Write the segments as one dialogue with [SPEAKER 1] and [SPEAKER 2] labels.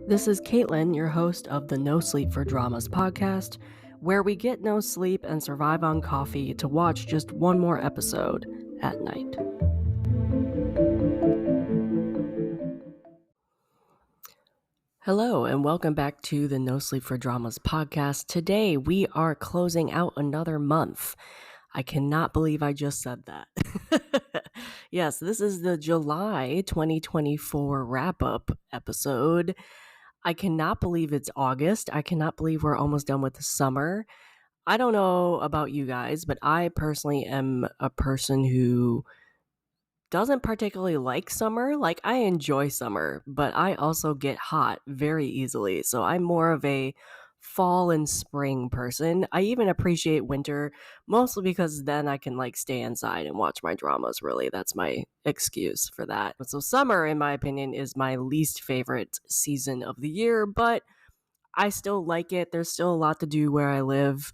[SPEAKER 1] This is Caitlin, your host of the No Sleep for Dramas podcast, where we get no sleep and survive on coffee to watch just one more episode at night. Hello, and welcome back to the No Sleep for Dramas podcast. Today, we are closing out another month. I cannot believe I just said that. Yes, this is the July 2024 wrap-up episode. I cannot believe it's August. I cannot believe we're almost done with the summer. I don't know about you guys, but I personally am a person who doesn't particularly like summer. Like, I enjoy summer, but I also get hot very easily. So I'm more of a fall and spring person. I even appreciate winter, mostly because then I can stay inside and watch my dramas, really. That's my excuse for that. So summer, in my opinion, is my least favorite season of the year, but I still like it. There's still a lot to do where I live.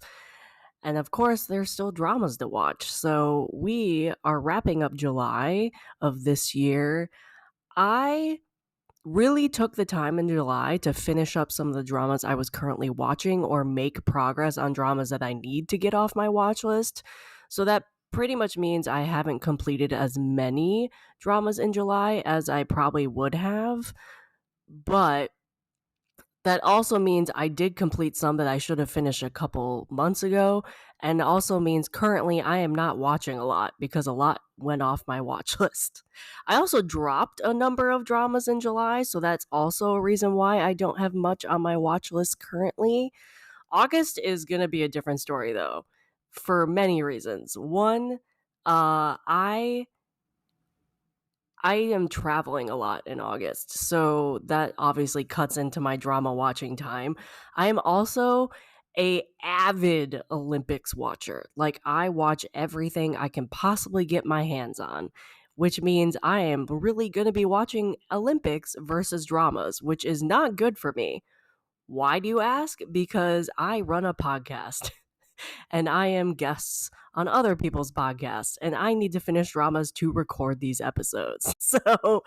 [SPEAKER 1] And of course, there's still dramas to watch. So we are wrapping up July of this year. I really took the time in July to finish up some of the dramas I was currently watching or make progress on dramas that I need to get off my watch list. So that pretty much means I haven't completed as many dramas in July as I probably would have. But that also means I did complete some that I should have finished a couple months ago, and also means currently I am not watching a lot because a lot went off my watch list. I also dropped a number of dramas in July, so that's also a reason why I don't have much on my watch list currently. August is going to be a different story though, for many reasons. One, I am traveling a lot in August, so that obviously cuts into my drama watching time. I am also a avid Olympics watcher. Like, I watch everything I can possibly get my hands on, which means I am really going to be watching Olympics versus dramas, which is not good for me. Why do you ask? Because I run a podcast. And I am guests on other people's podcasts, and I need to finish dramas to record these episodes. So,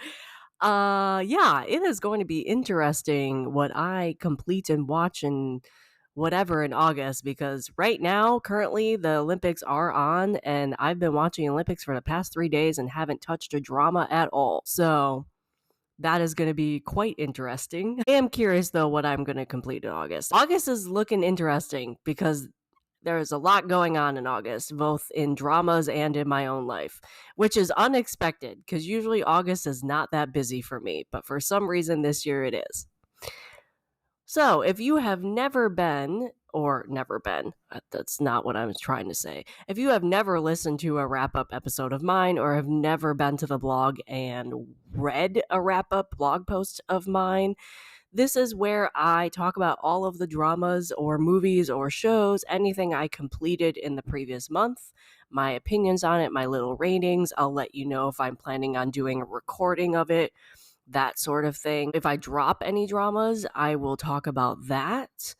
[SPEAKER 1] yeah, it is going to be interesting what I complete and watch and whatever in August, because right now, currently, the Olympics are on, and I've been watching Olympics for the past 3 days and haven't touched a drama at all. So, that is going to be quite interesting. I am curious, though, what I'm going to complete in August. August is looking interesting because there's a lot going on in August, both in dramas and in my own life, which is unexpected because usually August is not that busy for me, but for some reason this year it is. So if you have never been, that's not what I was trying to say. If you have never listened to a wrap-up episode of mine or have never been to the blog and read a wrap-up blog post of mine, this is where I talk about all of the dramas or movies or shows, anything I completed in the previous month, my opinions on it, my little ratings. I'll let you know if I'm planning on doing a recording of it, that sort of thing. If I drop any dramas, I will talk about that.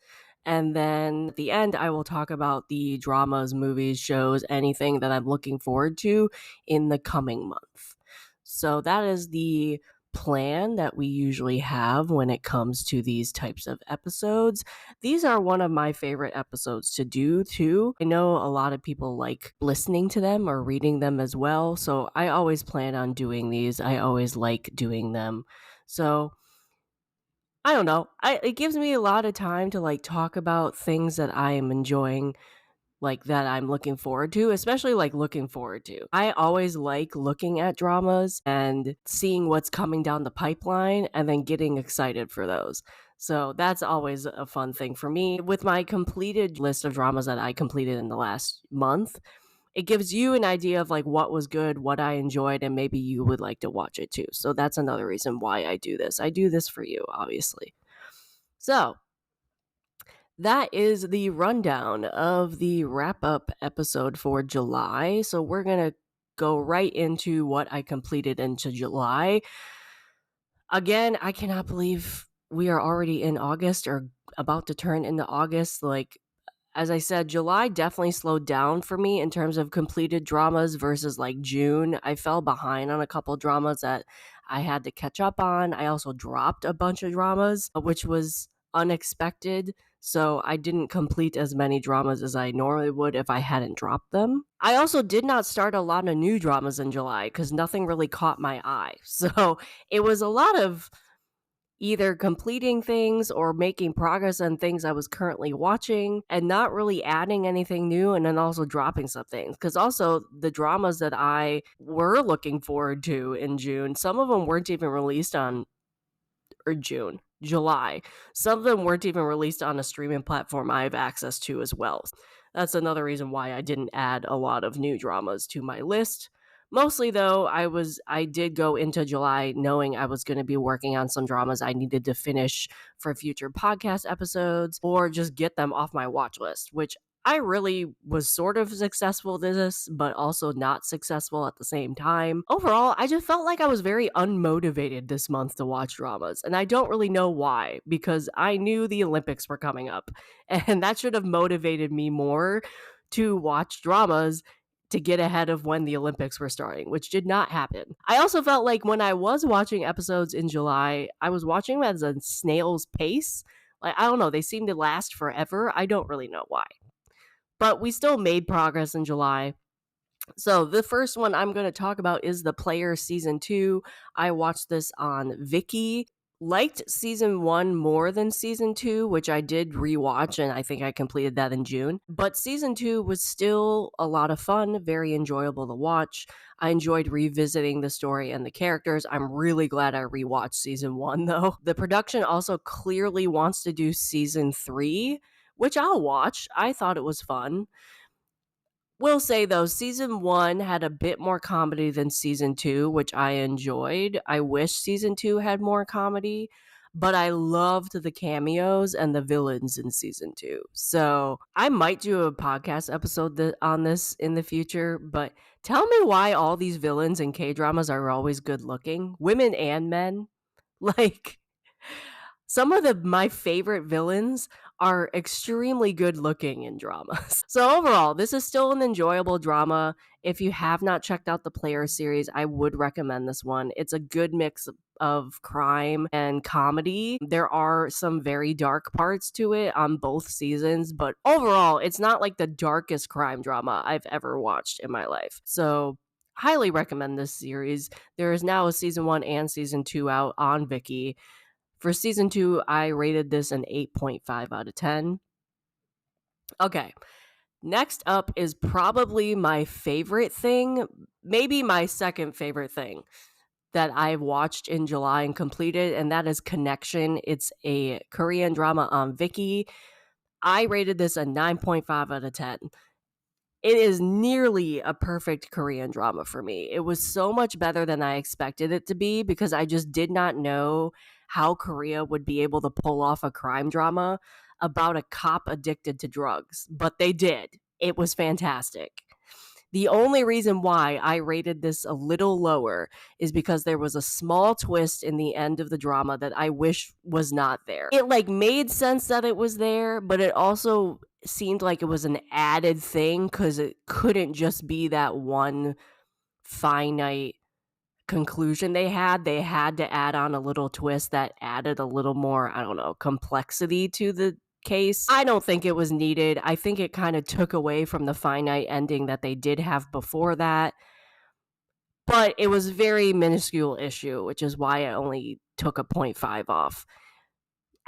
[SPEAKER 1] And then at the end, I will talk about the dramas, movies, shows, anything that I'm looking forward to in the coming month. So that is the plan that we usually have when it comes to these types of episodes. These are one of my favorite episodes to do too. I know a lot of people like listening to them or reading them as well, so I always plan on doing these. I always like doing them. So I don't know. It gives me a lot of time to talk about things that I am enjoying, that I'm looking forward to, especially looking forward to. I always like looking at dramas and seeing what's coming down the pipeline and then getting excited for those. So that's always a fun thing for me. With my completed list of dramas that I completed in the last month, it gives you an idea of what was good, what I enjoyed, and maybe you would like to watch it too. So that's another reason why I do this. I do this for you, obviously. So that is the rundown of the wrap-up episode for July. So we're going to go right into what I completed into July. Again, I cannot believe we are already in August or about to turn into August. As I said, July definitely slowed down for me in terms of completed dramas versus June. I fell behind on a couple dramas that I had to catch up on. I also dropped a bunch of dramas, which was unexpected. So I didn't complete as many dramas as I normally would if I hadn't dropped them. I also did not start a lot of new dramas in July because nothing really caught my eye. So it was a lot of either completing things or making progress on things I was currently watching and not really adding anything new, and then also dropping some things. Because also the dramas that I were looking forward to in June, some of them weren't even released on July. Some of them weren't even released on a streaming platform I have access to as well. That's another reason why I didn't add a lot of new dramas to my list. Mostly though, I did go into July knowing I was going to be working on some dramas I needed to finish for future podcast episodes or just get them off my watch list, which I really was sort of successful at this, but also not successful at the same time. Overall, I just felt like I was very unmotivated this month to watch dramas, and I don't really know why, because I knew the Olympics were coming up, and that should have motivated me more to watch dramas to get ahead of when the Olympics were starting, which did not happen. I also felt like when I was watching episodes in July, I was watching them at a snail's pace. Like, I don't know, they seemed to last forever. I don't really know why. But we still made progress in July. So the first one I'm going to talk about is The Player Season 2. I watched this on Viki. Liked Season 1 more than Season 2, which I did rewatch, and I think I completed that in June. But Season 2 was still a lot of fun, very enjoyable to watch. I enjoyed revisiting the story and the characters. I'm really glad I rewatched Season 1, though. The production also clearly wants to do Season 3, which I'll watch. I thought it was fun. Will say though, season 1 had a bit more comedy than season 2, which I enjoyed. I wish season 2 had more comedy, but I loved the cameos and the villains in season 2. So I might do a podcast episode on this in the future, but tell me why all these villains in K-dramas are always good looking, women and men. Like, some of my favorite villains are extremely good looking in dramas. So overall, this is still an enjoyable drama. If you have not checked out the Player series, I would recommend this one. It's a good mix of crime and comedy. There are some very dark parts to it on both seasons, but overall, it's not like the darkest crime drama I've ever watched in my life. So highly recommend this series. There is now a season 1 and season 2 out on Viki. For season 2, I rated this an 8.5 out of 10. Okay, next up is probably my favorite thing, maybe my second favorite thing that I've watched in July and completed, and that is Connection. It's a Korean drama on Viki. I rated this a 9.5 out of 10. It is nearly a perfect Korean drama for me. It was so much better than I expected it to be because I just did not know how Korea would be able to pull off a crime drama about a cop addicted to drugs. But they did. It was fantastic. The only reason why I rated this a little lower is because there was a small twist in the end of the drama that I wish was not there. It made sense that it was there, but it also seemed like it was an added thing because it couldn't just be that one finite conclusion they had. They had to add on a little twist that added a little more, I don't know, complexity to the case. I don't think it was needed. I think it kind of took away from the finite ending that they did have before that. But it was a very minuscule issue, which is why I only took a 0.5 off.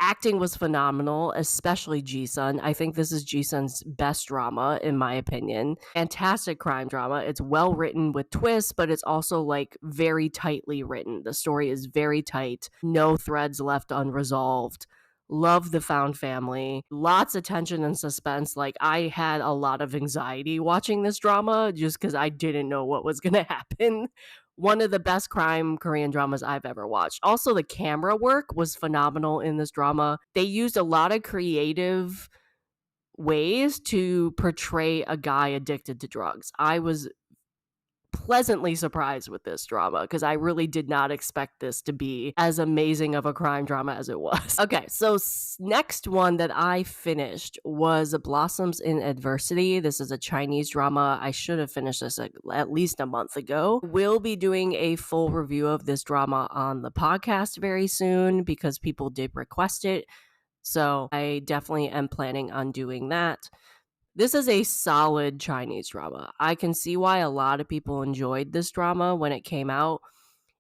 [SPEAKER 1] Acting was phenomenal, especially Ji-sun. I think this is Ji-sun's best drama, in my opinion. Fantastic crime drama. It's well written with twists, but it's also very tightly written. The story is very tight. No threads left unresolved. Love the found family. Lots of tension and suspense. I had a lot of anxiety watching this drama just because I didn't know what was going to happen. One of the best crime Korean dramas I've ever watched. Also, the camera work was phenomenal in this drama. They used a lot of creative ways to portray a guy addicted to drugs. I was pleasantly surprised with this drama because I really did not expect this to be as amazing of a crime drama as it was. Okay, so next one that I finished was Blossoms in Adversity. This is a Chinese drama. I should have finished this at least a month ago. We'll be doing a full review of this drama on the podcast very soon because people did request it. So I definitely am planning on doing that. This is a solid Chinese drama. I can see why a lot of people enjoyed this drama when it came out.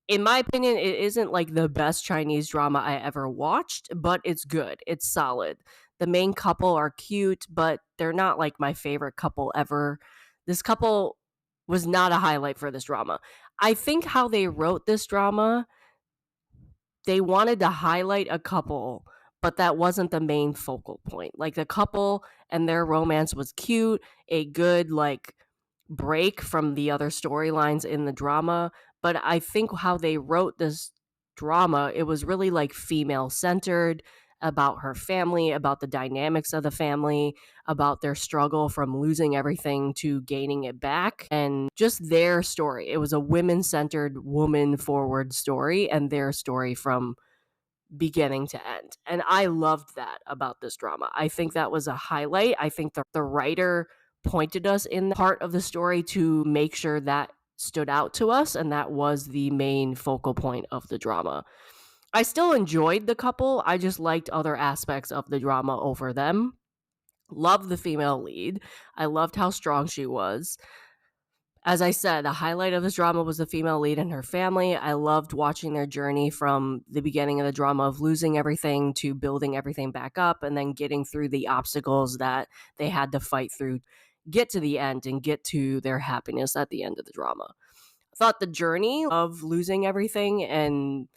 [SPEAKER 1] In my opinion, it isn't like the best Chinese drama I ever watched, but it's good. It's solid. The main couple are cute, but they're not like my favorite couple ever. This couple was not a highlight for this drama. I think how they wrote this drama, they wanted to highlight a couple, but that wasn't the main focal point. Like the couple and their romance was cute, a good like break from the other storylines in the drama, but I think how they wrote this drama, it was really like female centered, about her family, about the dynamics of the family, about their struggle from losing everything to gaining it back, and just their story. It was a women centered, woman forward story, and their story from beginning to end. And I loved that about this drama. I think that was a highlight. I think the writer pointed us in the part of the story to make sure that stood out to us, and that was the main focal point of the drama. I still enjoyed the couple. I just liked other aspects of the drama over them. Loved the female lead. I loved how strong she was. As I said, the highlight of this drama was the female lead and her family. I loved watching their journey from the beginning of the drama of losing everything to building everything back up and then getting through the obstacles that they had to fight through, get to the end and get to their happiness at the end of the drama. I thought the journey of losing everything and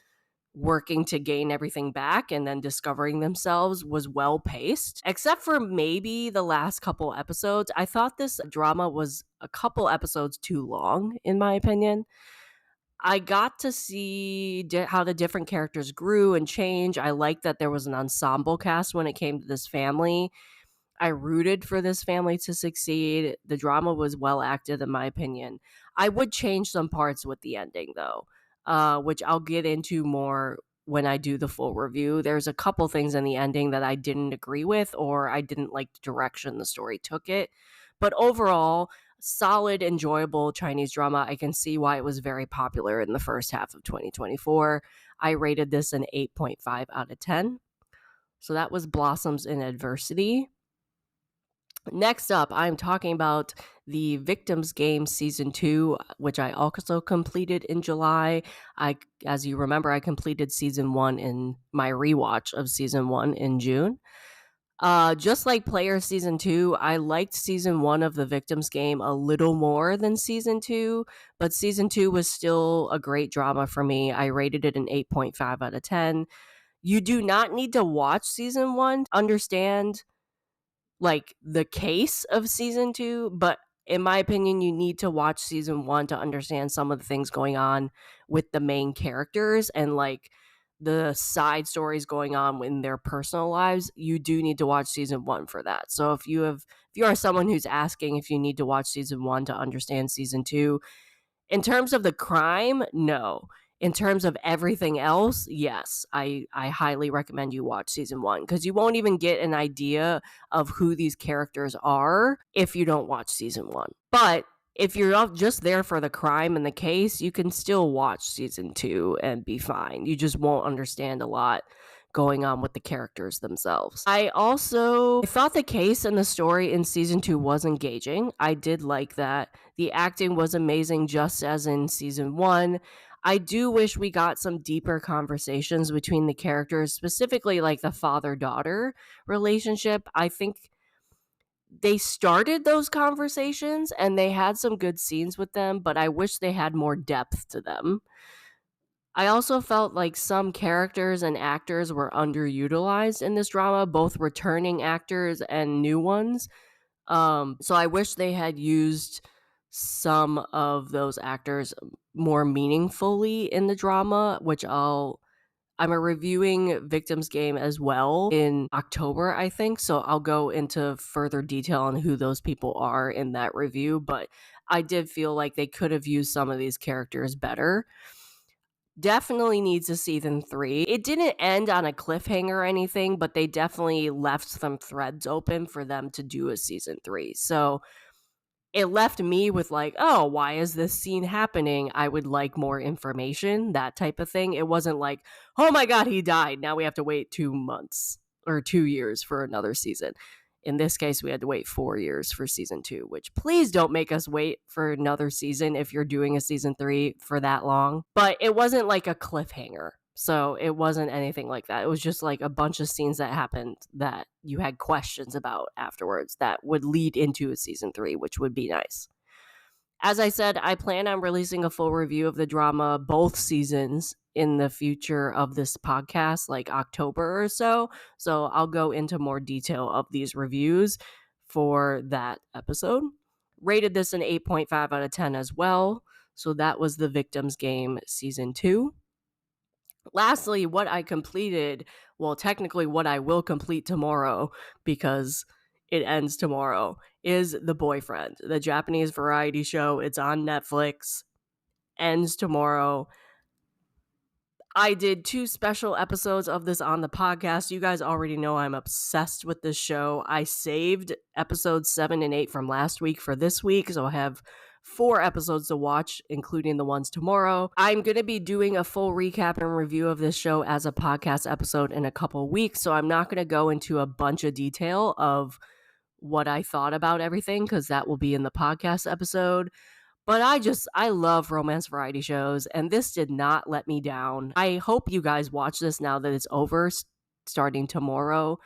[SPEAKER 1] working to gain everything back and then discovering themselves was well paced, except for maybe the last couple episodes. I thought this drama was a couple episodes too long, in my opinion. I got to see how the different characters grew and changed. I liked that there was an ensemble cast when it came to this family. I rooted for this family to succeed. The drama was well acted, in my opinion. I would change some parts with the ending, though, which I'll get into more when I do the full review. There's a couple things in the ending that I didn't agree with, or I didn't like the direction the story took it. But overall, solid, enjoyable Chinese drama. I can see why it was very popular in the first half of 2024. I rated this an 8.5 out of 10. So that was Blossoms in Adversity. Next up, I'm talking about the Victims Game Season 2, which I also completed in July. As you remember, I completed Season 1 in my rewatch of Season 1 in June. Just like Player Season 2, I liked Season 1 of the Victims Game a little more than Season 2, but Season 2 was still a great drama for me. I rated it an 8.5 out of 10. You do not need to watch Season 1 to understand like the case of Season 2, but in my opinion, you need to watch Season 1 to understand some of the things going on with the main characters and like the side stories going on in their personal lives. You do need to watch Season 1 for that. So if you are someone who's asking if you need to watch Season 1 to understand Season 2, in terms of the crime, no. In terms of everything else, yes. I highly recommend you watch Season 1 because you won't even get an idea of who these characters are if you don't watch Season 1. But if you're just there for the crime and the case, you can still watch Season 2 and be fine. You just won't understand a lot going on with the characters themselves. I thought the case and the story in Season 2 was engaging. I did like that. The acting was amazing, just as in Season 1. I do wish we got some deeper conversations between the characters, specifically like the father-daughter relationship. I think they started those conversations and they had some good scenes with them, but I wish they had more depth to them. I also felt like some characters and actors were underutilized in this drama, both returning actors and new ones. So I wish they had used some of those actors more meaningfully in the drama, which I'll I'm reviewing Victim's Game as well in October, I think. So I'll go into further detail on who those people are in that review. But I did feel like they could have used some of these characters better. Definitely needs a season 3. It didn't end on a cliffhanger or anything, but they definitely left some threads open for them to do a season 3. So it left me with like, oh, why is this scene happening? I would like more information, that type of thing. It wasn't like, oh my God, he died. Now we have to wait 2 months or 2 years for another season. In this case, we had to wait 4 years for season 2, which please don't make us wait for another season if you're doing a season 3 for that long. But it wasn't like a cliffhanger. So it wasn't anything like that. It was just like a bunch of scenes that happened that you had questions about afterwards that would lead into a season 3, which would be nice. As I said, I plan on releasing a full review of the drama, both seasons, in the future of this podcast, like October or so. So I'll go into more detail of these reviews for that episode. Rated this an 8.5 out of 10 as well. So that was The Victim's Game Season 2. Lastly, what I completed, well, technically what I will complete tomorrow because it ends tomorrow, is The Boyfriend, the Japanese variety show. It's on Netflix, ends tomorrow. I did 2 special episodes of this on the podcast. You guys already know I'm obsessed with this show. I saved episodes 7 and 8 from last week for this week, so I have 4 episodes to watch, including the ones tomorrow. I'm going to be doing a full recap and review of this show as a podcast episode in a couple weeks, so I'm not going to go into a bunch of detail of what I thought about everything, because that will be in the podcast episode. But I love romance variety shows, and this did not let me down. I hope you guys watch this now that it's over, starting tomorrow.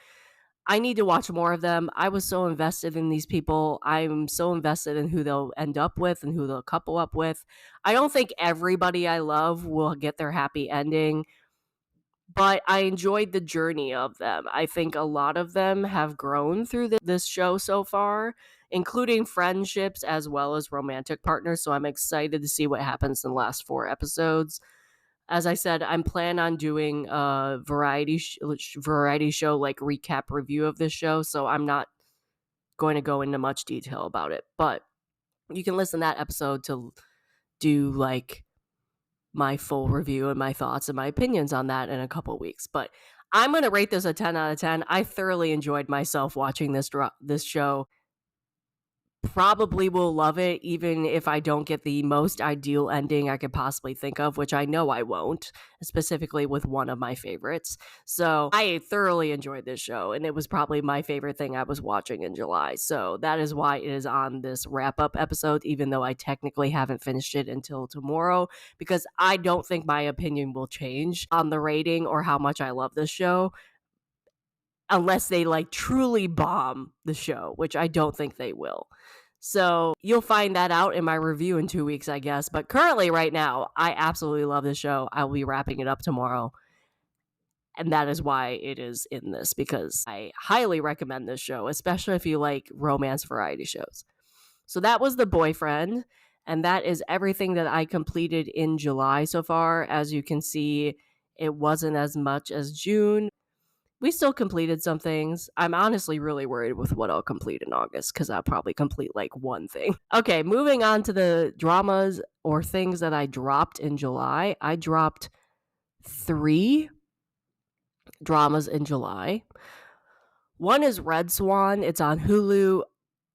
[SPEAKER 1] I need to watch more of them. I was so invested in these people. I'm so invested in who they'll end up with and who they'll couple up with. I don't think everybody I love will get their happy ending, but I enjoyed the journey of them. I think a lot of them have grown through this show so far, including friendships as well as romantic partners. So I'm excited to see what happens in the last 4 episodes. As I said, I'm planning on doing a variety show like recap review of this show. So I'm not going to go into much detail about it, but you can listen to that episode to do like my full review and my thoughts and my opinions on that in a couple weeks. But I'm going to rate this a 10 out of 10. I thoroughly enjoyed myself watching this show. Probably will love it, even if I don't get the most ideal ending I could possibly think of, which I know I won't, specifically with one of my favorites. So I thoroughly enjoyed this show, and it was probably my favorite thing I was watching in July. So that is why it is on this wrap-up episode, even though I technically haven't finished it until tomorrow, because I don't think my opinion will change on the rating or how much I love this show, unless they like truly bomb the show, which I don't think they will. So you'll find that out in my review in 2 weeks, I guess. But currently, right now, I absolutely love this show. I will be wrapping it up tomorrow. And that is why it is in this, because I highly recommend this show, especially if you like romance variety shows. So that was The Boyfriend. And that is everything that I completed in July so far. As you can see, it wasn't as much as June. We still completed some things. I'm honestly really worried with what I'll complete in August, because I'll probably complete like one thing. Okay, moving on to the dramas or things that I dropped in July. I dropped 3 dramas in July. One is Red Swan. It's on Hulu.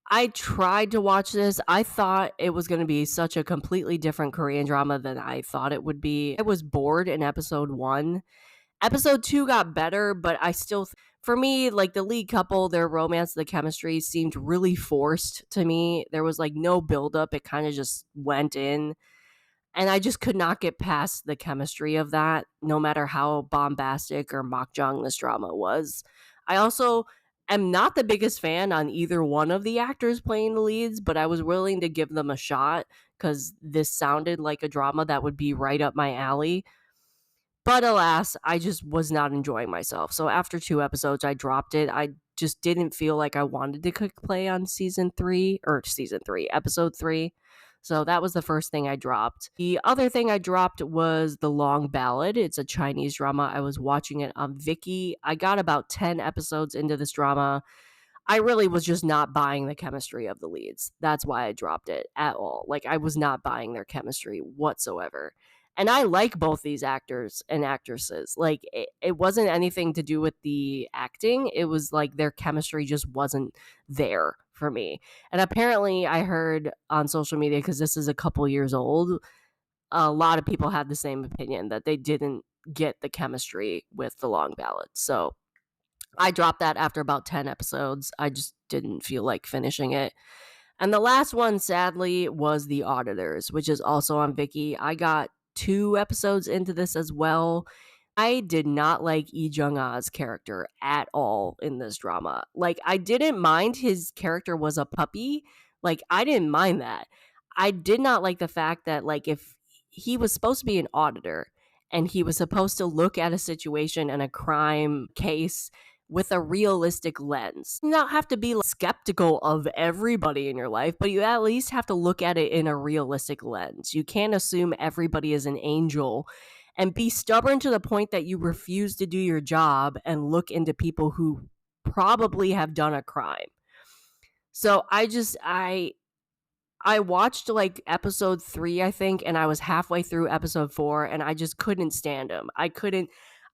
[SPEAKER 1] I tried to watch this. I thought it was going to be such a completely different Korean drama than I thought it would be. I was bored in episode 1. Episode 2 got better, but I still, for me, like the lead couple, their romance, the chemistry seemed really forced to me. There was like no buildup. It kind of just went in. And I just could not get past the chemistry of that, no matter how bombastic or makjang this drama was. I also am not the biggest fan on either one of the actors playing the leads, but I was willing to give them a shot because this sounded like a drama that would be right up my alley. But alas, I just was not enjoying myself. So after 2 episodes, I dropped it. I just didn't feel like I wanted to click play on episode 3. So that was the first thing I dropped. The other thing I dropped was The Long Ballad. It's a Chinese drama. I was watching it on Viki. I got about 10 episodes into this drama. I really was just not buying the chemistry of the leads. That's why I dropped it at all. Like, I was not buying their chemistry whatsoever. And I like both these actors and actresses. Like, it wasn't anything to do with the acting. It was like their chemistry just wasn't there for me. And apparently, I heard on social media, because this is a couple years old, a lot of people had the same opinion that they didn't get the chemistry with The Long Ballad. So I dropped that after about 10 episodes. I just didn't feel like finishing it. And the last one, sadly, was The Auditors, which is also on Viki. I got 2 episodes into this as well. I did not like Lee Jung-ah's character at all in this drama. Like, I didn't mind his character was a puppy. Like, I didn't mind that. I did not like the fact that, like, if he was supposed to be an auditor and he was supposed to look at a situation and a crime case with a realistic lens. You don't have to be skeptical of everybody in your life, but you at least have to look at it in a realistic lens. You can't assume everybody is an angel and be stubborn to the point that you refuse to do your job and look into people who probably have done a crime. So I watched like episode 3, I think, and I was halfway through episode 4, and I just couldn't stand him.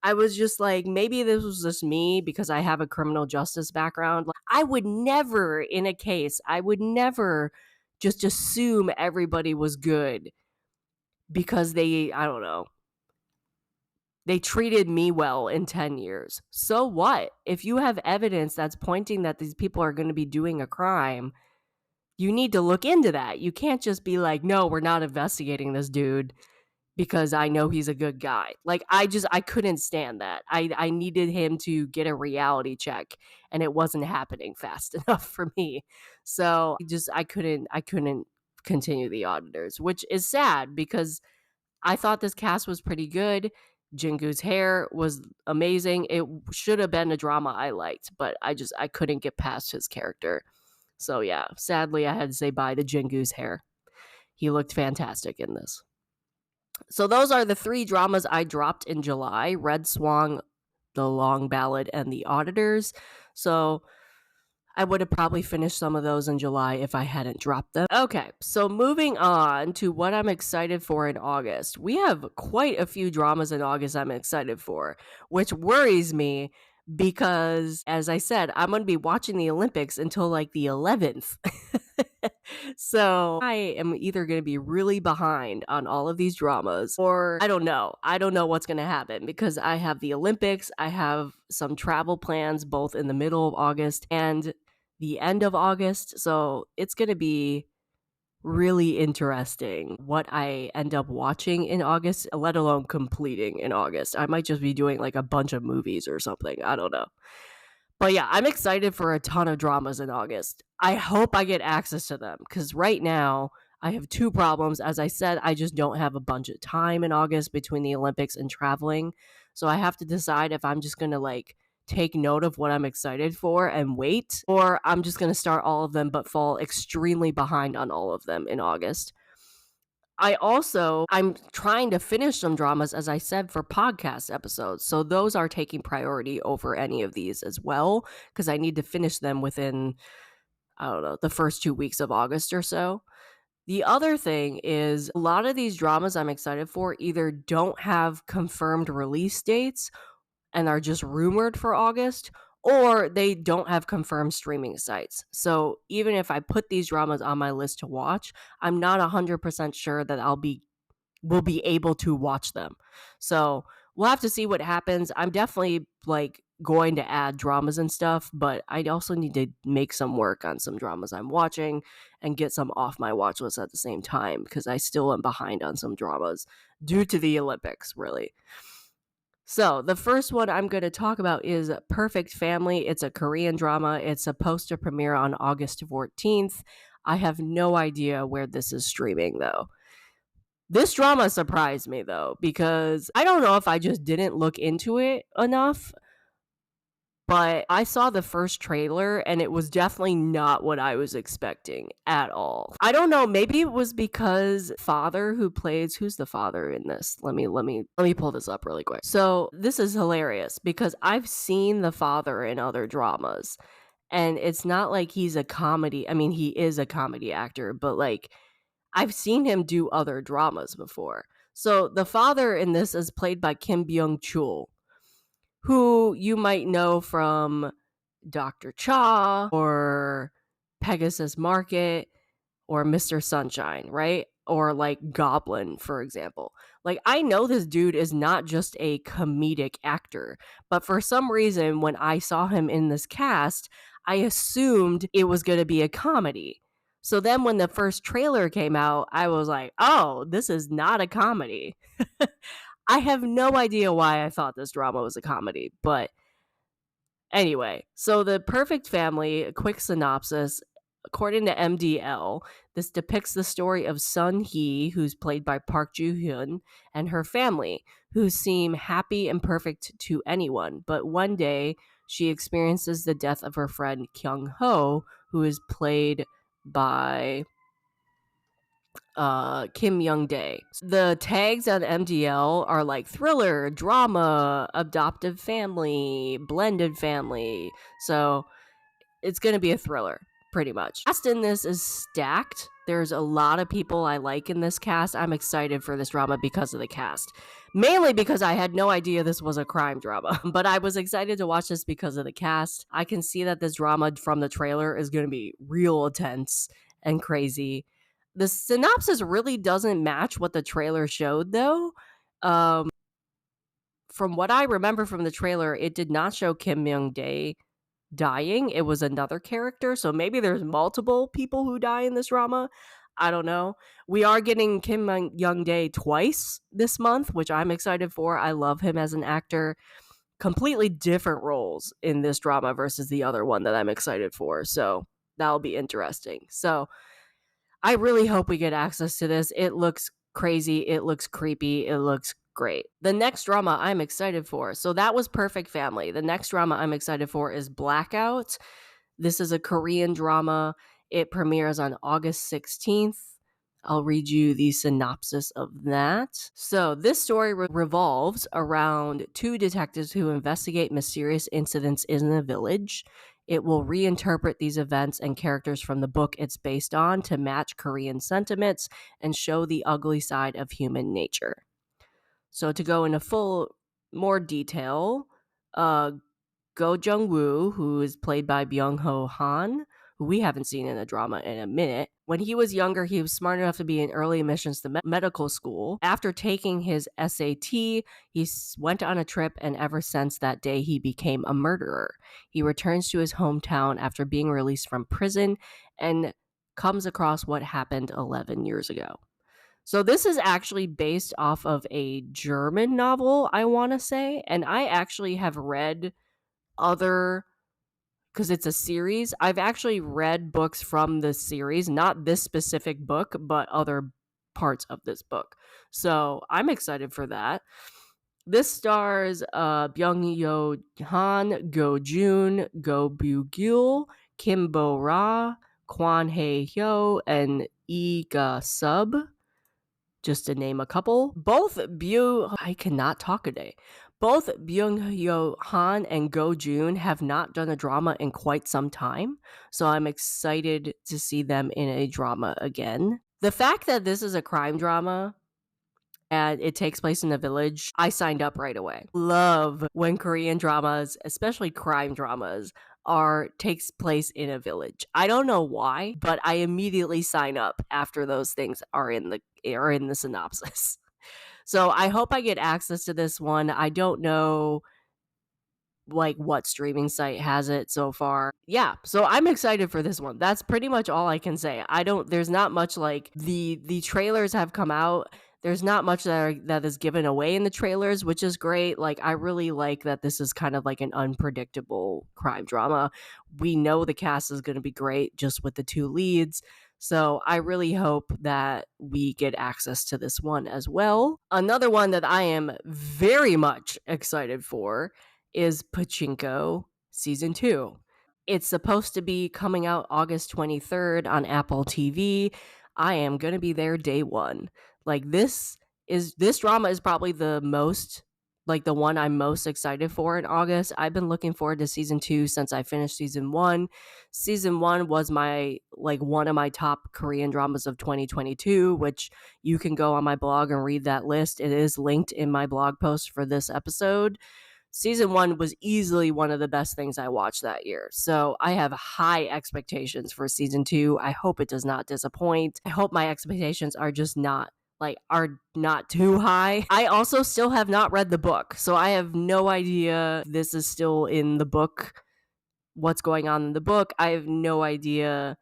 [SPEAKER 1] I was just like, maybe this was just me because I have a criminal justice background. Like, I would never, in a case, I would never just assume everybody was good because I don't know, they treated me well in 10 years. So what? If you have evidence that's pointing that these people are going to be doing a crime, you need to look into that. You can't just be like, no, we're not investigating this dude because I know he's a good guy. Like, I couldn't stand that. I needed him to get a reality check, and it wasn't happening fast enough for me. So I couldn't continue The Auditors, which is sad because I thought this cast was pretty good. Jingu's hair was amazing. It should have been a drama I liked, but I couldn't get past his character. So yeah, sadly I had to say bye to Jingu's hair. He looked fantastic in this. So those are the 3 dramas I dropped in July: Red Swan, The Long Ballad, and The Auditors. So I would have probably finished some of those in July if I hadn't dropped them. Okay, so moving on to what I'm excited for in August. We have quite a few dramas in August I'm excited for, which worries me because, as I said, I'm going to be watching the Olympics until like the 11th. So I am either going to be really behind on all of these dramas, or I don't know. I don't know what's going to happen because I have the Olympics. I have some travel plans both in the middle of August and the end of August. So it's going to be really interesting what I end up watching in August, let alone completing in August. I might just be doing like a bunch of movies or something. I don't know. But yeah, I'm excited for a ton of dramas in August. I hope I get access to them because right now I have 2 problems. As I said, I just don't have a bunch of time in August between the Olympics and traveling. So I have to decide if I'm just going to like take note of what I'm excited for and wait, or I'm just going to start all of them but fall extremely behind on all of them in August. I'm trying to finish some dramas, as I said, for podcast episodes. So those are taking priority over any of these as well, because I need to finish them within, I don't know, the first 2 weeks of August or so. The other thing is a lot of these dramas I'm excited for either don't have confirmed release dates and are just rumored for August, or they don't have confirmed streaming sites. So even if I put these dramas on my list to watch, I'm not 100% sure that will be able to watch them. So we'll have to see what happens. I'm definitely like going to add dramas and stuff, but I also need to make some work on some dramas I'm watching and get some off my watch list at the same time because I still am behind on some dramas due to the Olympics, really. So the first one I'm going to talk about is Perfect Family. It's a Korean drama. It's supposed to premiere on August 14th. I have no idea where this is streaming, though. This drama surprised me, though, because I don't know if I just didn't look into it enough, but I saw the first trailer and it was definitely not what I was expecting at all. I don't know, maybe it was because father who plays who's the father in this? Let me pull this up really quick. So, this is hilarious because I've seen the father in other dramas and it's not like he's a comedy. I mean, he is a comedy actor, but like I've seen him do other dramas before. So, the father in this is played by Kim Byung-chul, who you might know from Dr. Cha or Pegasus Market or Mr. Sunshine, right? Or like Goblin, for example. Like, I know this dude is not just a comedic actor, but for some reason, when I saw him in this cast, I assumed it was going to be a comedy. So then when the first trailer came out, I was like, oh, this is not a comedy. I have no idea why I thought this drama was a comedy, but anyway, so The Perfect Family, a quick synopsis. According to MDL, this depicts the story of Sun Hee, who's played by Park Joo Hyun, and her family, who seem happy and perfect to anyone. But one day, she experiences the death of her friend Kyung Ho, who is played by Kim Young Dae. The tags on MDL are like thriller, drama, adoptive family, blended family. So it's going to be a thriller, pretty much. Cast in this is stacked. There's a lot of people I like in this cast. I'm excited for this drama because of the cast. Mainly because I had no idea this was a crime drama, but I was excited to watch this because of the cast. I can see that this drama from the trailer is going to be real intense and crazy. The synopsis really doesn't match what the trailer showed, though. From what I remember from the trailer, it did not show Kim Myung Dae dying. It was another character, so maybe there's multiple people who die in this drama. I don't know. We are getting Kim Young Dae twice this month, which I'm excited for. I love him as an actor. Completely different roles in this drama versus the other one that I'm excited for. So that'll be interesting. So I really hope we get access to this. It looks crazy. It looks creepy. It looks great. The next drama I'm excited for. So that was Perfect Family. The next drama I'm excited for is Blackout. This is a Korean drama. It premieres on August 16th. I'll read you the synopsis of that. So, this story revolves around two detectives who investigate mysterious incidents in a village. It will reinterpret these events and characters from the book it's based on to match Korean sentiments and show the ugly side of human nature. So, to go into more detail, Go Jung-woo, who is played by Byung-ho Han, who we haven't seen in a drama in a minute. When he was younger, he was smart enough to be in early admissions to medical school. After taking his SAT, he went on a trip, and ever since that day, he became a murderer. He returns to his hometown after being released from prison and comes across what happened 11 years ago. So this is actually based off of a German novel, I want to say, and I actually have read other, because it's a series. I've actually read books from this series, not this specific book, but other parts of this book. So I'm excited for that. This stars Byung Yo Han, Go Jun, Go Bu Gul, Kim Bo Ra, Kwon Hae Hyo, and Lee Ga Sub, just to name a couple. I cannot talk a day. Both Byung-Yo Han and Go Jun have not done a drama in quite some time, so I'm excited to see them in a drama again. The fact that this is a crime drama and it takes place in a village, I signed up right away. Love when Korean dramas, especially crime dramas, takes place in a village. I don't know why, but I immediately sign up after those things are in the synopsis. So I hope I get access to this one. I don't know like what streaming site has it so far. Yeah, so I'm excited for this one. That's pretty much all I can say. There's not much, like, the trailers have come out. There's not much that is given away in the trailers, which is great. Like, I really like that this is kind of like an unpredictable crime drama. We know the cast is going to be great just with the two leads. So I really hope that we get access to this one as well. Another one that I am very much excited for is Pachinko. season 2. It's supposed to be coming out August 23rd on Apple TV. I am going to be there day one. Like this drama is probably the most like the one I'm most excited for in August. I've been looking forward to season 2 since I finished season 1. Season 1 was my like one of my top Korean dramas of 2022, which you can go on my blog and read that list. It is linked in my blog post for this episode. Season 1 was easily one of the best things I watched that year. So I have high expectations for season 2. I hope it does not disappoint. I hope my expectations are just not too high. I also still have not read the book, so I have no idea if this is still in the book, what's going on in the book. I have no idea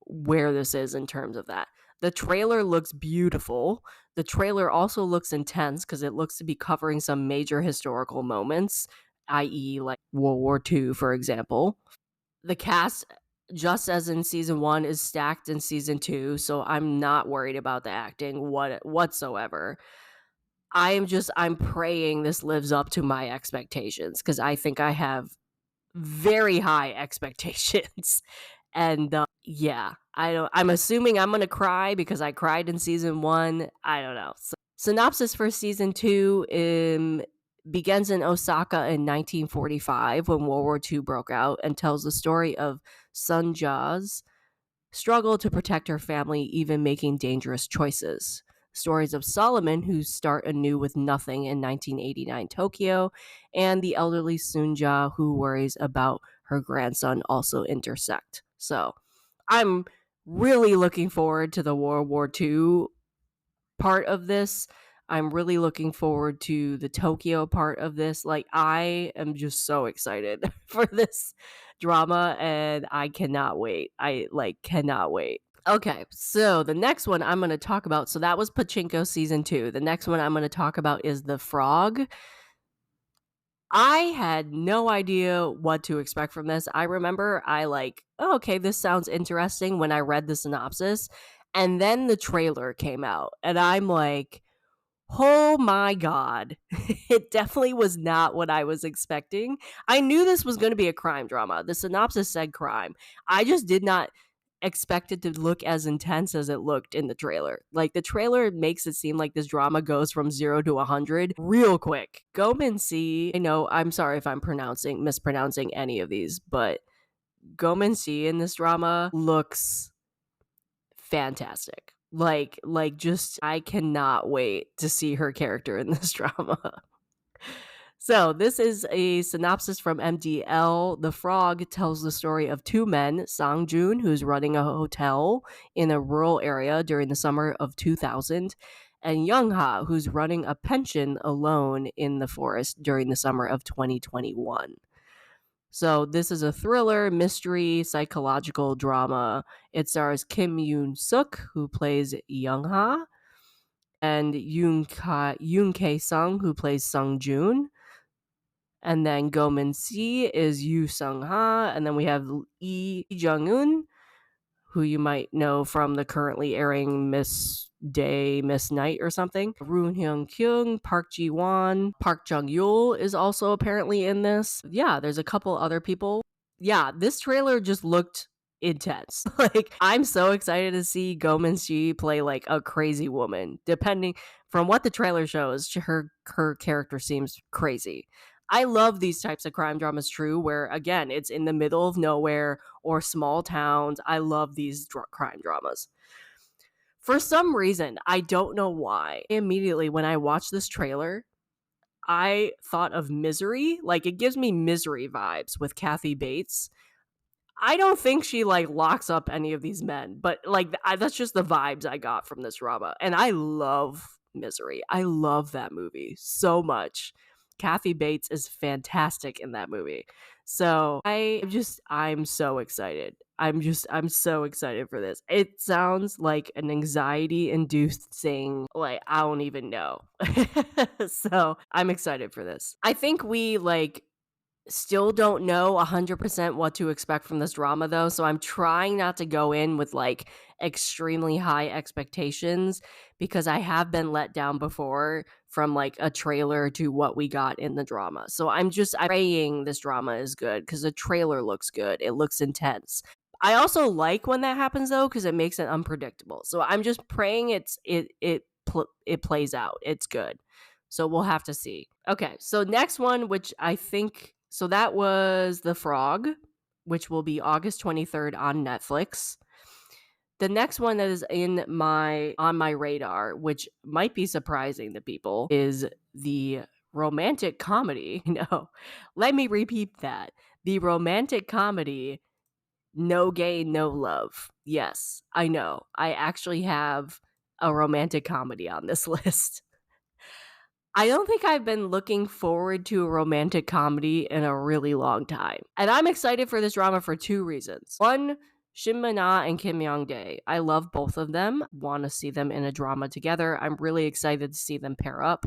[SPEAKER 1] where this is in terms of that. The trailer looks beautiful. The trailer also looks intense because it looks to be covering some major historical moments, i.e., like World War II, for example. The cast, just as in season 1, is stacked in season 2, so I'm not worried about the acting whatsoever. I'm praying this lives up to my expectations because I think I have very high expectations. And yeah, I'm assuming I'm gonna cry because I cried in season 1. I don't know. So, synopsis for season 2 begins in Osaka in 1945 when World War II broke out and tells the story of Sun Ja's struggle to protect her family, even making dangerous choices. Stories of Solomon, who start anew with nothing in 1989 Tokyo, and the elderly Sunja, who worries about her grandson, also intersect. So I'm really looking forward to the World War II part of this. I'm really looking forward to the Tokyo part of this. Like, I am just so excited for this drama and I cannot wait. I cannot wait. Okay, so the next one I'm going to talk about, so that was Pachinko season 2. The next one I'm going to talk about is The Frog. I had no idea what to expect from this. I remember oh, okay, this sounds interesting when I read the synopsis. And then the trailer came out, and I'm like, oh my God. It definitely was not what I was expecting. I knew this was going to be a crime drama. The synopsis said crime. I just did not expect it to look as intense as it looked in the trailer. Like, the trailer makes it seem like this drama goes from 0 to 100 real quick. Gomin Si, I know, I'm sorry if I'm mispronouncing any of these, but Gomin Si in this drama looks fantastic. Just I cannot wait to see her character in this drama. So, this is a synopsis from MDL. The Frog tells the story of two men, Sang Jun, who's running a hotel in a rural area during the summer of 2000, and Young Ha, who's running a pension alone in the forest during the summer of 2021. So, this is a thriller, mystery, psychological drama. It stars Kim Yoon Suk, who plays Young Ha, and Yoon Kae Sung, who plays Sung Jun. And then Go Min Si is Yu Sung Ha. And then we have Lee Jung Un, who you might know from the currently airing Miss Day, Miss Night or something. Roon Hyung Kyung, Park Ji Won, Park Jung Yul is also apparently in this. Yeah, there's a couple other people. Yeah, this trailer just looked intense. Like, I'm so excited to see Go Min Si play like a crazy woman. Depending from what the trailer shows, her character seems crazy. I love these types of crime dramas, true, where again, it's in the middle of nowhere or small towns. I love these crime dramas. For some reason, I don't know why, immediately when I watched this trailer, I thought of Misery. Like, it gives me Misery vibes with Kathy Bates. I don't think she locks up any of these men, but that's just the vibes I got from this drama. And I love Misery. I love that movie so much. Kathy Bates is fantastic in that movie. So I'm so excited. I'm so excited for this. It sounds like an anxiety inducing, I don't even know. So I'm excited for this. I think we Still don't know 100% what to expect from this drama though, so I'm trying not to go in with, like, extremely high expectations because I have been let down before from, like, a trailer to what we got in the drama. So I'm praying this drama is good because the trailer looks good, it looks intense. I also like when that happens though because it makes it unpredictable. So I'm just praying it plays out. It's good. So we'll have to see. Okay, so next one, which I think so that was The Frog, which will be August 23rd on Netflix. The next one that is on my radar, which might be surprising to people, is the romantic comedy. No, let me repeat that. The romantic comedy No Gain, No Love. Yes, I know. I actually have a romantic comedy on this list. I don't think I've been looking forward to a romantic comedy in a really long time. And I'm excited for this drama for two reasons. One, Shin Min-ah and Kim Young-dae. I love both of them. Want to see them in a drama together. I'm really excited to see them pair up.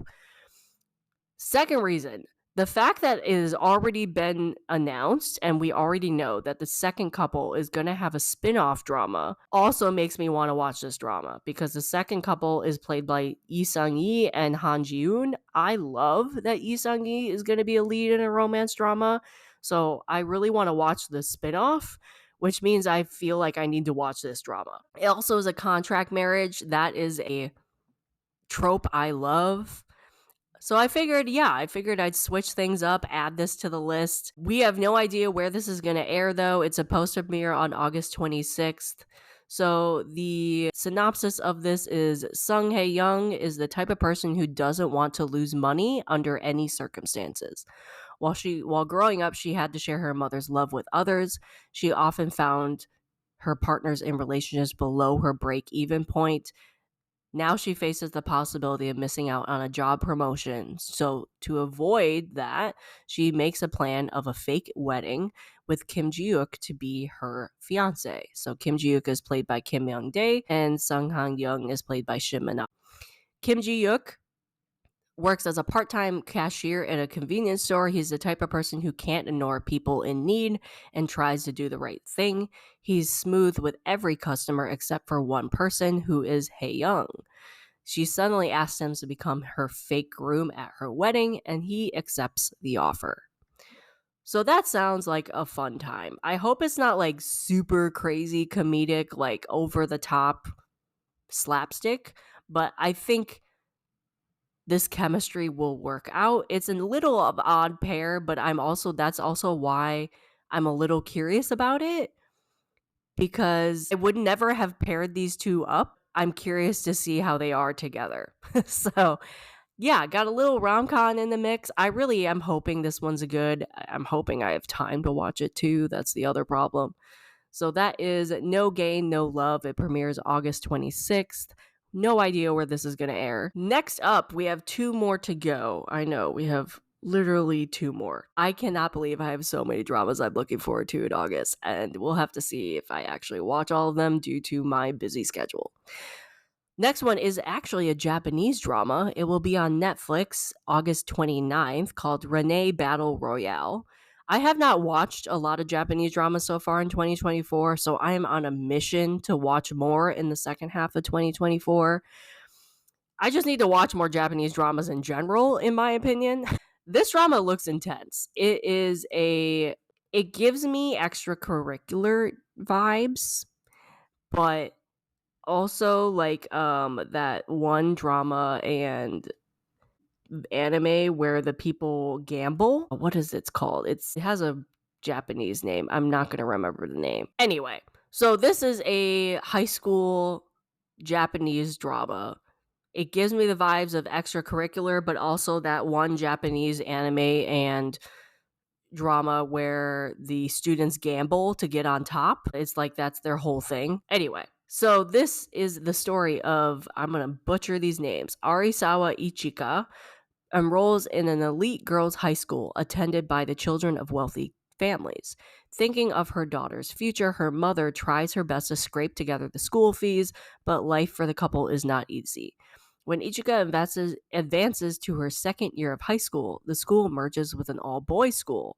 [SPEAKER 1] Second reason, the fact that it has already been announced and we already know that the second couple is going to have a spin-off drama also makes me want to watch this drama because the second couple is played by Lee Sung-yi and Han Ji-yoon. I love that Lee Sung-yi is going to be a lead in a romance drama, so I really want to watch the spin-off, which means I feel like I need to watch this drama. It also is a contract marriage. That is a trope I love. So I figured I'd switch things up, add this to the list. We have no idea where this is going to air, though. It's supposed to premiere on August 26th. So the synopsis of this is Sung Hae-young is the type of person who doesn't want to lose money under any circumstances. While growing up, she had to share her mother's love with others. She often found her partners in relationships below her break-even point. Now she faces the possibility of missing out on a job promotion. So, to avoid that, she makes a plan of a fake wedding with Kim Ji-wook to be her fiance. So, Kim Ji-wook is played by Kim Young-dae, and Sung Han-young is played by Shin Min-ah. Kim Ji-wook works as a part-time cashier in a convenience store. He's the type of person who can't ignore people in need and tries to do the right thing. He's smooth with every customer except for one person, who is Hae-young. She suddenly asks him to become her fake groom at her wedding, and he accepts the offer. So that sounds like a fun time. I hope it's not like super crazy comedic, like over the top slapstick, but I think this chemistry will work out. It's a little of odd pair, but that's also why I'm a little curious about it, because I would never have paired these two up. I'm curious to see how they are together. So, yeah, got a little rom-com in the mix. I really am hoping this one's good. I'm hoping I have time to watch it too. That's the other problem. So that is No Gain, No Love. It premieres August 26th. No idea where this is going to air. Next up, we have two more to go. I know, we have literally two more. I cannot believe I have so many dramas I'm looking forward to in August, and we'll have to see if I actually watch all of them due to my busy schedule. Next one is actually a Japanese drama. It will be on Netflix August 29th, called Renee Battle Royale. I have not watched a lot of Japanese dramas so far in 2024, so I am on a mission to watch more in the second half of 2024. I just need to watch more Japanese dramas in general, in my opinion. This drama looks intense. It gives me extracurricular vibes, but also like that one drama and anime where the people gamble. What is it called? It has a Japanese name. I'm not going to remember the name. Anyway, so this is a high school Japanese drama. It gives me the vibes of extracurricular, but also that one Japanese anime and drama where the students gamble to get on top. It's like that's their whole thing. Anyway, so this is the story of, I'm going to butcher these names, Arisawa Ichika enrolls in an elite girls' high school attended by the children of wealthy families. Thinking of her daughter's future, her mother tries her best to scrape together the school fees, but life for the couple is not easy. When Ichika advances to her second year of high school, the school merges with an all-boys school.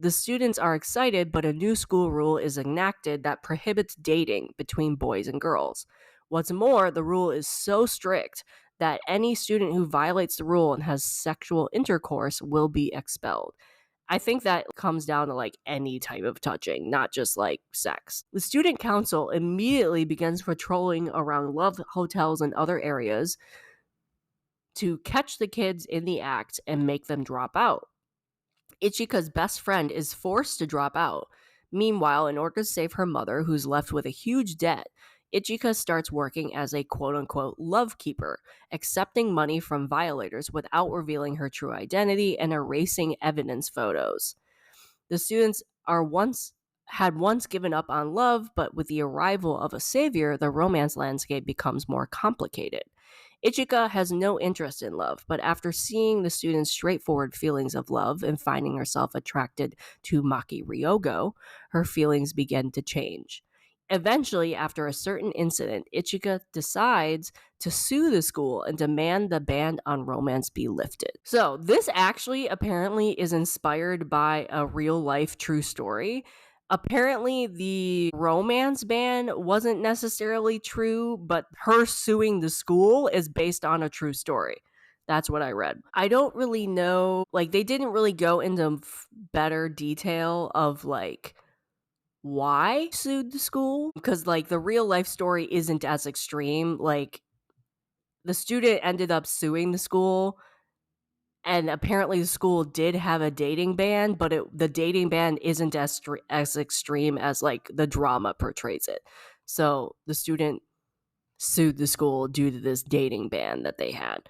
[SPEAKER 1] The students are excited, but a new school rule is enacted that prohibits dating between boys and girls. What's more, the rule is so strict that any student who violates the rule and has sexual intercourse will be expelled. I think that comes down to like any type of touching, not just like sex. The student council immediately begins patrolling around love hotels and other areas to catch the kids in the act and make them drop out. Ichika's best friend is forced to drop out. Meanwhile, in order to save her mother, who's left with a huge debt, Ichika starts working as a quote-unquote love keeper, accepting money from violators without revealing her true identity and erasing evidence photos. The students had once given up on love, but with the arrival of a savior, the romance landscape becomes more complicated. Ichika has no interest in love, but after seeing the students' straightforward feelings of love and finding herself attracted to Maki Ryogo, her feelings begin to change. Eventually, after a certain incident, Ichika decides to sue the school and demand the ban on romance be lifted. So, this actually apparently is inspired by a real life true story. Apparently, the romance ban wasn't necessarily true, but her suing the school is based on a true story. That's what I read. I don't really know, like, they didn't really go into better detail of, like, why sued the school, because like the real life story isn't as extreme. Like, the student ended up suing the school, and apparently the school did have a dating ban, but the dating ban isn't as extreme as like the drama portrays it. So the student sued the school due to this dating ban that they had,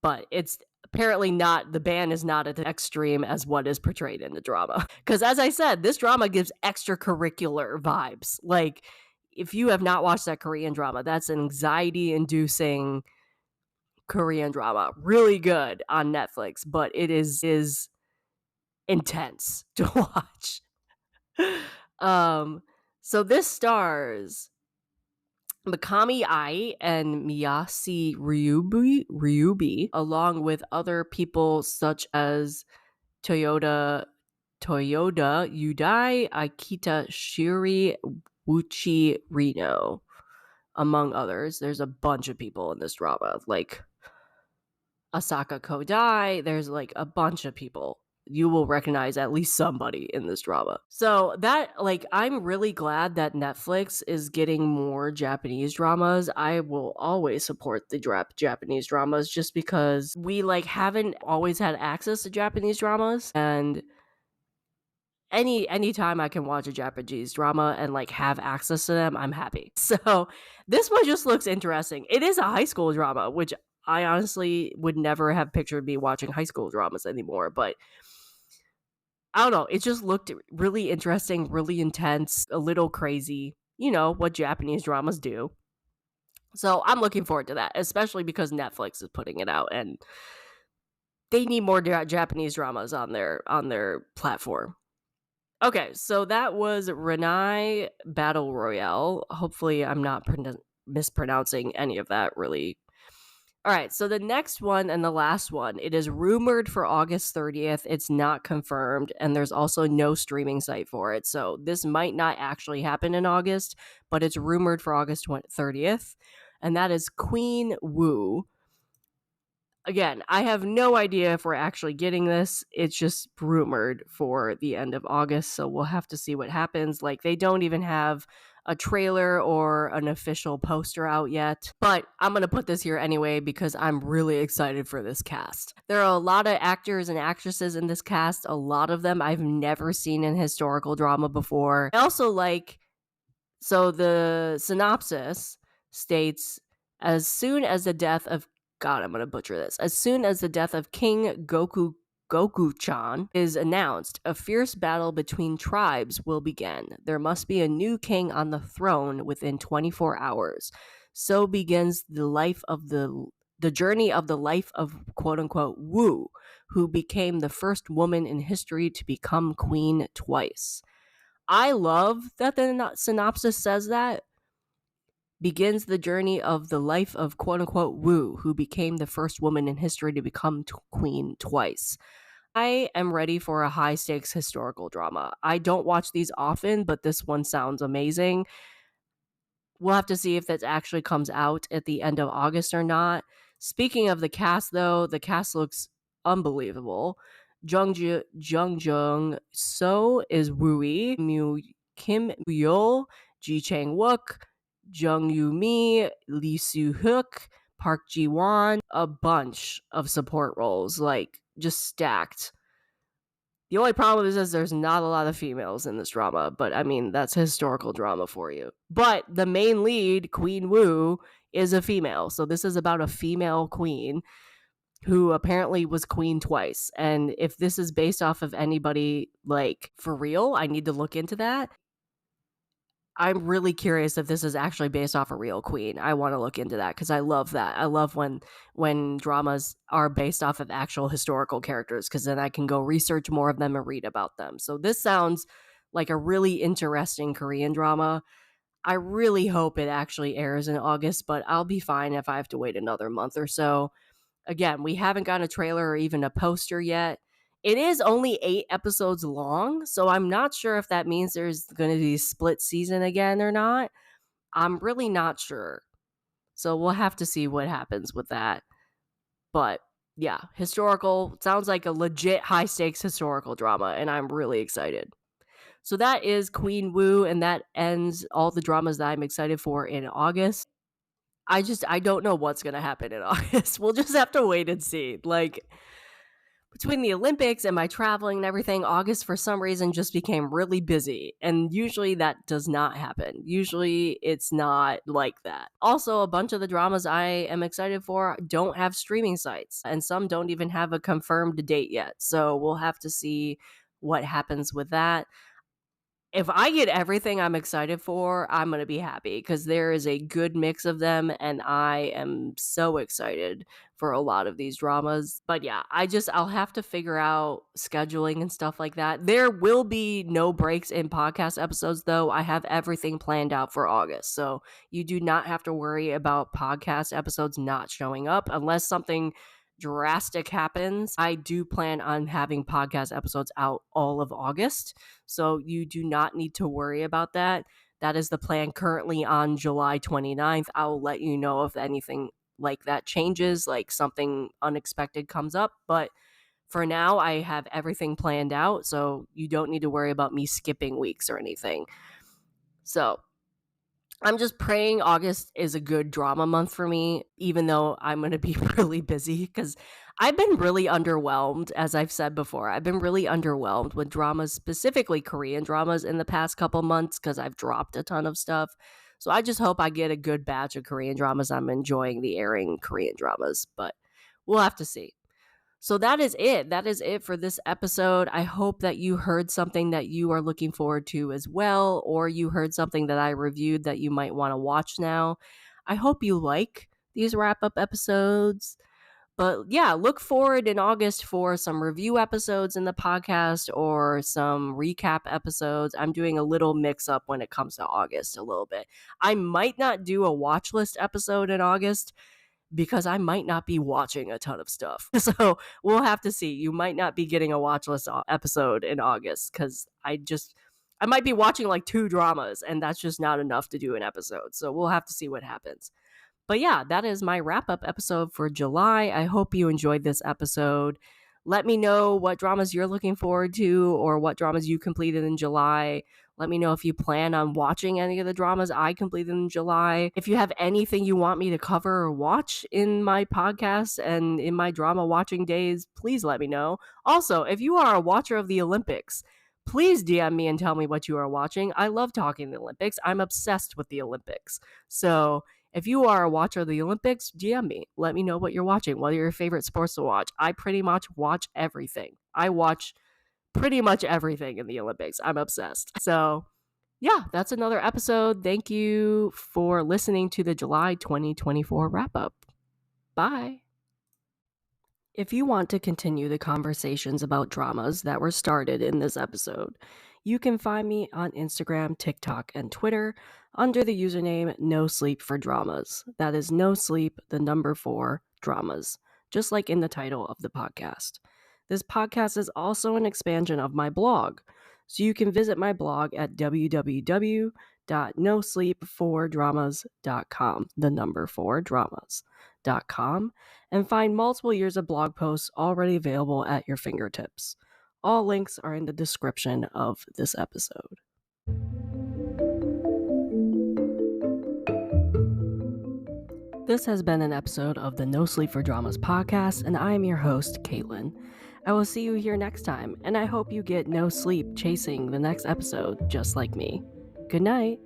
[SPEAKER 1] but it's apparently not, the ban is not as extreme as what is portrayed in the drama. Because as I said, this drama gives extracurricular vibes. Like, if you have not watched that Korean drama, that's an anxiety-inducing Korean drama. Really good on Netflix, but it is intense to watch. So this stars Mikami Ai and Miyasi Ryubi, along with other people such as Toyota Yudai, Akita Shiri, Wuchi Reno, among others. There's a bunch of people in this drama, like Asaka Kodai. There's like a bunch of people. You will recognize at least somebody in this drama. So that, like, I'm really glad that Netflix is getting more Japanese dramas. I will always support the Japanese dramas just because we like haven't always had access to Japanese dramas, and anytime I can watch a Japanese drama and like have access to them, I'm happy. So this one just looks interesting. It is a high school drama, which I honestly would never have pictured me watching high school dramas anymore, but I don't know. It just looked really interesting, really intense, a little crazy. You know, what Japanese dramas do. So I'm looking forward to that, especially because Netflix is putting it out and they need more Japanese dramas on their platform. Okay, so that was Renai Battle Royale. Hopefully I'm not mispronouncing any of that, really. All right, so the next one and the last one, it is rumored for August 30th. It's not confirmed, and there's also no streaming site for it. So this might not actually happen in August, but it's rumored for August 30th, and that is Queen Wu. Again, I have no idea if we're actually getting this. It's just rumored for the end of August, so we'll have to see what happens. Like, they don't even have a trailer or an official poster out yet, but I'm gonna put this here anyway because I'm really excited for this cast. There are a lot of actors and actresses in this cast. A lot of them I've never seen in historical drama before. I also like, so the synopsis states, as soon as the death of, God, I'm gonna butcher this. As soon as the death of King Goku-chan is announced, a fierce battle between tribes will begin. There must be a new king on the throne within 24 hours. So begins the journey of the life of quote-unquote Wu, who became the first woman in history to become queen twice. I love that the synopsis says that. Begins the journey of the life of quote-unquote Wu, who became the first woman in history to become queen twice. I am ready for a high stakes historical drama. I don't watch these often, but this one sounds amazing. We'll have to see if that actually comes out at the end of August or not. Speaking of the cast, though, the cast looks unbelievable. Jung So is Wooey, Kim Yeol, Ji Chang Wook, Jung Yu Mi, Lee Soo Hook, Park Ji Won, a bunch of support roles, like just stacked. The only problem is there's not a lot of females in this drama, but I mean, that's historical drama for you. But the main lead, Queen Wu, is a female. So this is about a female queen who apparently was queen twice. And if this is based off of anybody, like, for real, I need to look into that. I'm really curious if this is actually based off a real queen. I want to look into that because I love that. I love when dramas are based off of actual historical characters because then I can go research more of them and read about them. So this sounds like a really interesting Korean drama. I really hope it actually airs in August, but I'll be fine if I have to wait another month or so. Again, we haven't gotten a trailer or even a poster yet. It is only 8 episodes long, so I'm not sure if that means there's going to be a split season again or not. I'm really not sure. So we'll have to see what happens with that. But yeah, historical sounds like a legit high stakes historical drama, and I'm really excited. So that is Queen Wu, and that ends all the dramas that I'm excited for in August. I don't know what's gonna happen in August. We'll just have to wait and see. Like, between the Olympics and my traveling and everything, August for some reason just became really busy. And usually that does not happen. Usually it's not like that. Also, a bunch of the dramas I am excited for don't have streaming sites, and some don't even have a confirmed date yet. So we'll have to see what happens with that. If I get everything I'm excited for, I'm going to be happy because there is a good mix of them and I am so excited for a lot of these dramas. But yeah, I'll have to figure out scheduling and stuff like that. There will be no breaks in podcast episodes though. I have everything planned out for August. So you do not have to worry about podcast episodes not showing up unless something drastic happens. I do plan on having podcast episodes out all of August. So you do not need to worry about that. That is the plan currently on July 29th. I'll let you know if anything like that changes, like something unexpected comes up. But for now, I have everything planned out. So you don't need to worry about me skipping weeks or anything. So I'm just praying August is a good drama month for me, even though I'm going to be really busy because I've been really underwhelmed, as I've said before. I've been really underwhelmed with dramas, specifically Korean dramas, in the past couple months because I've dropped a ton of stuff. So I just hope I get a good batch of Korean dramas. I'm enjoying the airing Korean dramas, but we'll have to see. So that is it. That is it for this episode. I hope that you heard something that you are looking forward to as well, or you heard something that I reviewed that you might want to watch now. I hope you like these wrap up episodes. But yeah, look forward in August for some review episodes in the podcast or some recap episodes. I'm doing a little mix up when it comes to August a little bit. I might not do a watch list episode in August because I might not be watching a ton of stuff. So we'll have to see. You might not be getting a watch list episode in August because I might be watching like 2 dramas and that's just not enough to do an episode. So we'll have to see what happens. But yeah, that is my wrap up episode for July. I hope you enjoyed this episode. Let me know what dramas you're looking forward to or what dramas you completed in July. Let me know if you plan on watching any of the dramas I completed in July. If you have anything you want me to cover or watch in my podcast and in my drama watching days, please let me know. Also, if you are a watcher of the Olympics, please DM me and tell me what you are watching. I love talking the Olympics. I'm obsessed with the Olympics. So if you are a watcher of the Olympics, DM me. Let me know what you're watching. What are your favorite sports to watch? I pretty much watch everything. I watch pretty much everything in the Olympics. I'm obsessed. So, yeah, that's another episode. Thank you for listening to the July 2024 wrap up. Bye. If you want to continue the conversations about dramas that were started in this episode, you can find me on Instagram, TikTok, and Twitter under the username No Sleep for Dramas. That is No Sleep, the number 4 dramas, just like in the title of the podcast. This podcast is also an expansion of my blog, so you can visit my blog at www.nosleep4dramas.com, the number 4dramas.com, and find multiple years of blog posts already available at your fingertips. All links are in the description of this episode. This has been an episode of the No Sleep for Dramas podcast, and I am your host, Caitlin. I will see you here next time, and I hope you get no sleep chasing the next episode just like me. Good night.